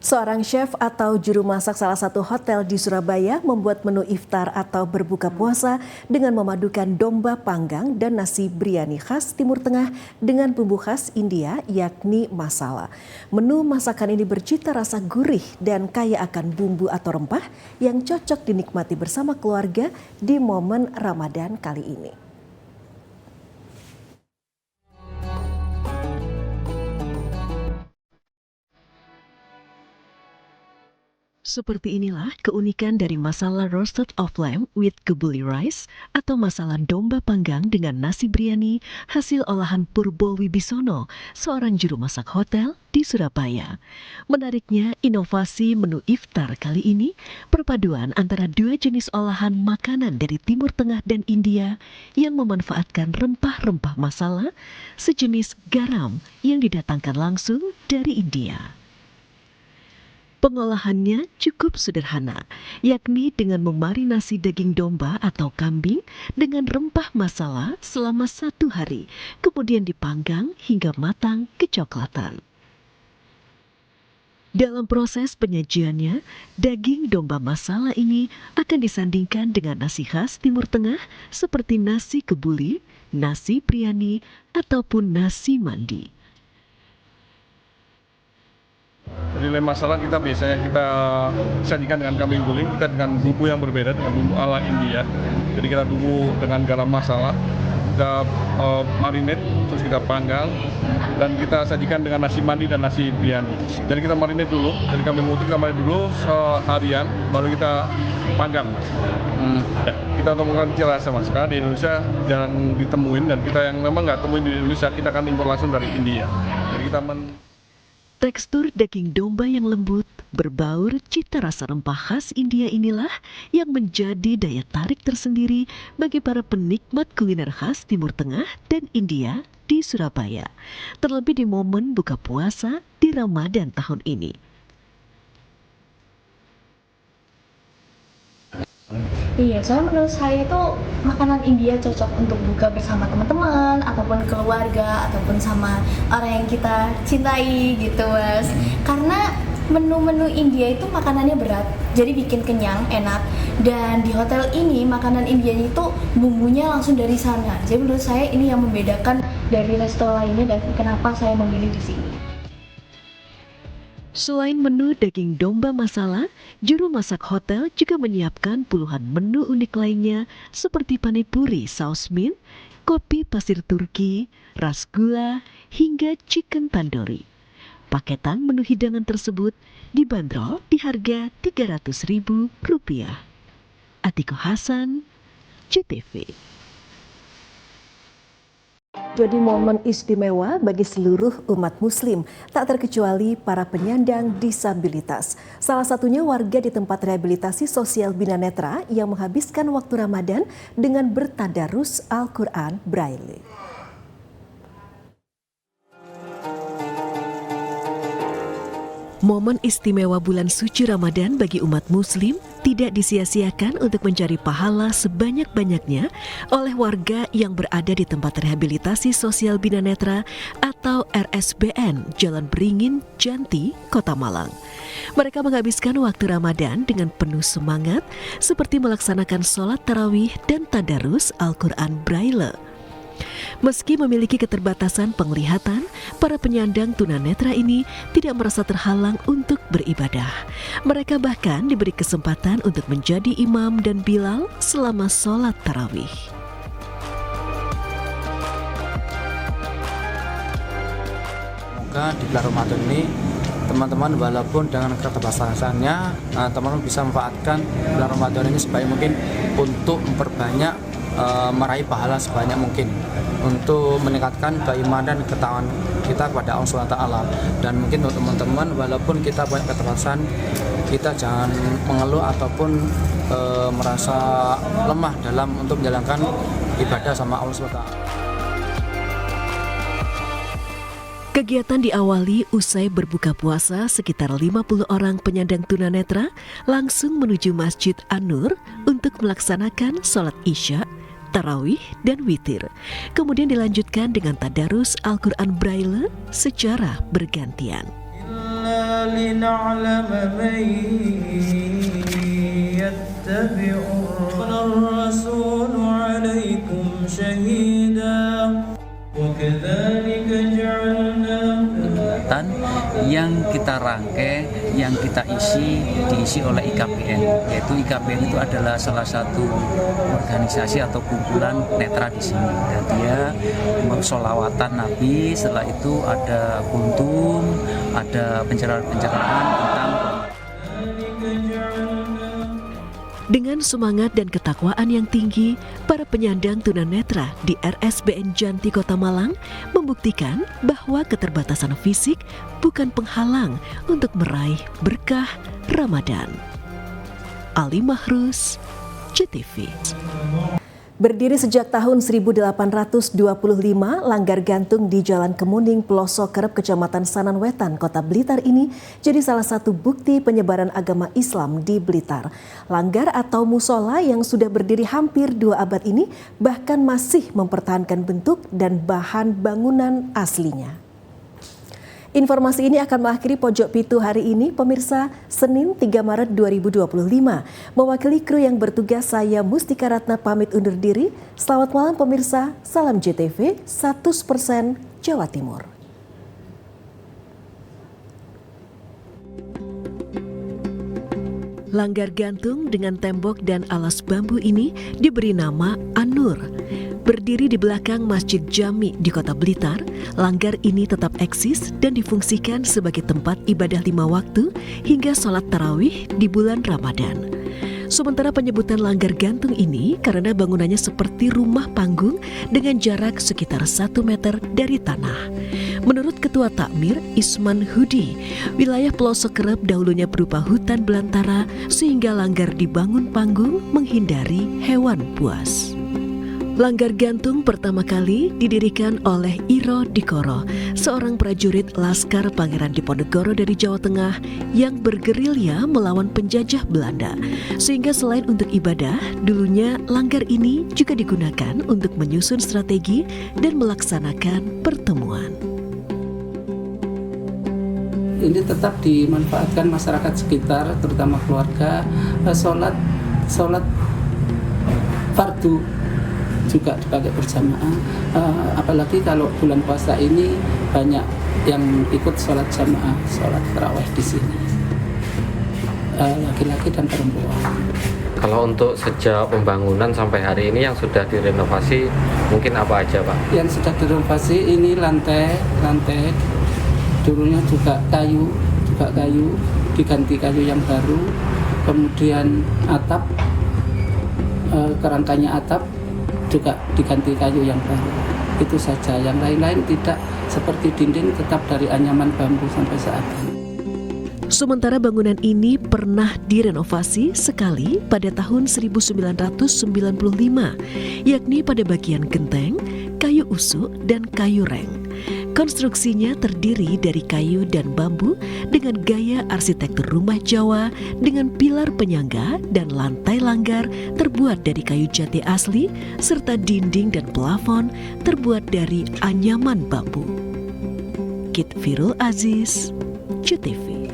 Seorang chef atau juru masak salah satu hotel di Surabaya membuat menu iftar atau berbuka puasa dengan memadukan domba panggang dan nasi biryani khas Timur Tengah dengan bumbu khas India yakni masala. Menu masakan ini bercita rasa gurih dan kaya akan bumbu atau rempah yang cocok dinikmati bersama keluarga di momen Ramadan kali ini. Seperti inilah keunikan dari masala roasted of lamb with kebuli rice atau masala domba panggang dengan nasi biryani hasil olahan Purbo Wibisono, seorang juru masak hotel di Surabaya. Menariknya, inovasi menu iftar kali ini perpaduan antara dua jenis olahan makanan dari Timur Tengah dan India yang memanfaatkan rempah-rempah masala sejenis garam yang didatangkan langsung dari India. Pengolahannya cukup sederhana, yakni dengan memarinasi daging domba atau kambing dengan rempah masala selama 1 hari, kemudian dipanggang hingga matang kecoklatan. Dalam proses penyajiannya, daging domba masala ini akan disandingkan dengan nasi khas Timur Tengah seperti nasi kebuli, nasi biryani, ataupun nasi mandi. Jadi lem masala kita biasanya kita sajikan dengan kambing guling, kita dengan bumbu yang berbeda dengan bumbu ala India. Jadi kita bumbu dengan garam masala, kita marinate, terus kita panggang, dan kita sajikan dengan nasi mandi dan nasi biryani. Jadi kita marinate dulu, jadi kambing putih kita marinate dulu seharian, baru kita panggang. Ya, kita temukan ciri rasa mas, karena di Indonesia jarang ditemuin, dan kita yang memang nggak temuin di Indonesia, kita akan impor langsung dari India. Jadi kita Tekstur daging domba yang lembut, berbaur cita rasa rempah khas India inilah yang menjadi daya tarik tersendiri bagi para penikmat kuliner khas Timur Tengah dan India di Surabaya. Terlebih di momen buka puasa di Ramadan tahun ini. Iya, soalnya menurut saya itu makanan India cocok untuk buka bersama teman-teman, ataupun keluarga, ataupun sama orang yang kita cintai gitu mas. Karena menu-menu India itu makanannya berat, jadi bikin kenyang, enak. Dan di hotel ini makanan India itu bumbunya langsung dari sana. Jadi menurut saya ini yang membedakan dari resto lainnya dan kenapa saya memilih di sini. Selain menu daging domba masala, juru masak hotel juga menyiapkan puluhan menu unik lainnya seperti panipuri saus mint, kopi pasir Turki, rasgula, hingga chicken tandoori. Paketan menu hidangan tersebut dibanderol di harga Rp300.000. Atiko Hasan, JTV. Jadi momen istimewa bagi seluruh umat muslim, tak terkecuali para penyandang disabilitas. Salah satunya warga di tempat rehabilitasi sosial Bina Netra yang menghabiskan waktu Ramadan dengan bertadarus Al-Quran Braille. Momen istimewa bulan suci Ramadan bagi umat muslim tidak disia-siakan untuk mencari pahala sebanyak-banyaknya oleh warga yang berada di tempat rehabilitasi sosial Bina Netra atau RSBN Jalan Beringin, Janti, Kota Malang. Mereka menghabiskan waktu Ramadan dengan penuh semangat seperti melaksanakan sholat tarawih dan tadarus Al-Quran Braille. Meski memiliki keterbatasan penglihatan, para penyandang tunanetra ini tidak merasa terhalang untuk beribadah. Mereka bahkan diberi kesempatan untuk menjadi imam dan bilal selama sholat tarawih. Semoga di bulan Ramadan ini teman-teman walaupun dengan keterbatasannya, teman-teman bisa memanfaatkan bulan Ramadan ini sebaik mungkin untuk memperbanyak meraih pahala sebanyak mungkin untuk meningkatkan keimanan dan ketakwaan kita kepada Allah SWT. Dan mungkin untuk teman-teman walaupun kita punya keterbatasan, kita jangan mengeluh ataupun merasa lemah dalam untuk menjalankan ibadah sama Allah SWT. Kegiatan diawali usai berbuka puasa sekitar 50 orang penyandang tunanetra langsung menuju Masjid An-Nur untuk melaksanakan sholat Isya, tarawih, dan witir. Kemudian dilanjutkan dengan tadarus Al-Quran Braille secara bergantian. لنعلم من يتبع الرسول عليكم شهيدا وكذلك جعلنا yang kita rangkai, yang kita diisi oleh IKPN, yaitu IKPN itu adalah salah satu organisasi atau kumpulan netra di sini. Dan dia sholawatan Nabi, setelah itu ada kultum, ada pencerahan-pencerahan tentang. Dengan semangat dan ketakwaan yang tinggi, para penyandang tunanetra di RSBN Janti Kota Malang membuktikan bahwa keterbatasan fisik bukan penghalang untuk meraih berkah Ramadan. Ali Mahrus, JTV. Berdiri sejak tahun 1825, Langgar Gantung di Jalan Kemuning, Pelosok Kerep, Kecamatan Sananwetan, Kota Blitar ini jadi salah satu bukti penyebaran agama Islam di Blitar. Langgar atau musola yang sudah berdiri hampir 2 abad ini bahkan masih mempertahankan bentuk dan bahan bangunan aslinya. Informasi ini akan mengakhiri Pojok Pitu hari ini, pemirsa. Senin 3 Maret 2025. Mewakili kru yang bertugas, saya Mustika Ratna pamit undur diri. Selamat malam pemirsa, salam JTV 100% Jawa Timur. Langgar gantung dengan tembok dan alas bambu ini diberi nama An-Nur. Berdiri di belakang Masjid Jami di Kota Blitar, langgar ini tetap eksis dan difungsikan sebagai tempat ibadah 5 waktu hingga sholat tarawih di bulan Ramadan. Sementara penyebutan langgar gantung ini karena bangunannya seperti rumah panggung dengan jarak sekitar 1 meter dari tanah. Menurut Ketua Takmir Isman Hudi, wilayah Pelosok Kerep dahulunya berupa hutan belantara sehingga langgar dibangun panggung menghindari hewan buas. Langgar gantung pertama kali didirikan oleh Iro Dikoro, seorang prajurit Laskar Pangeran Diponegoro dari Jawa Tengah yang bergerilya melawan penjajah Belanda. Sehingga selain untuk ibadah, dulunya langgar ini juga digunakan untuk menyusun strategi dan melaksanakan pertemuan. Ini tetap dimanfaatkan masyarakat sekitar, terutama keluarga, sholat fardu juga dipakai berjamaah, apalagi kalau bulan puasa ini banyak yang ikut sholat jamaah, sholat tarawih di sini, laki-laki dan perempuan. Kalau untuk sejak pembangunan sampai hari ini yang sudah direnovasi mungkin apa aja Pak? Yang sudah direnovasi ini lantai dulunya juga kayu, diganti kayu yang baru, kemudian atap, kerangkanya atap juga diganti kayu yang baru. Itu saja, yang lain-lain tidak, seperti dinding tetap dari anyaman bambu sampai saat ini. Sementara bangunan ini pernah direnovasi sekali pada tahun 1995, yakni pada bagian genteng, kayu usuk, dan kayu reng. Konstruksinya terdiri dari kayu dan bambu dengan gaya arsitektur rumah Jawa dengan pilar penyangga dan lantai langgar terbuat dari kayu jati asli serta dinding dan plafon terbuat dari anyaman bambu. Kit Firul Aziz, JTV.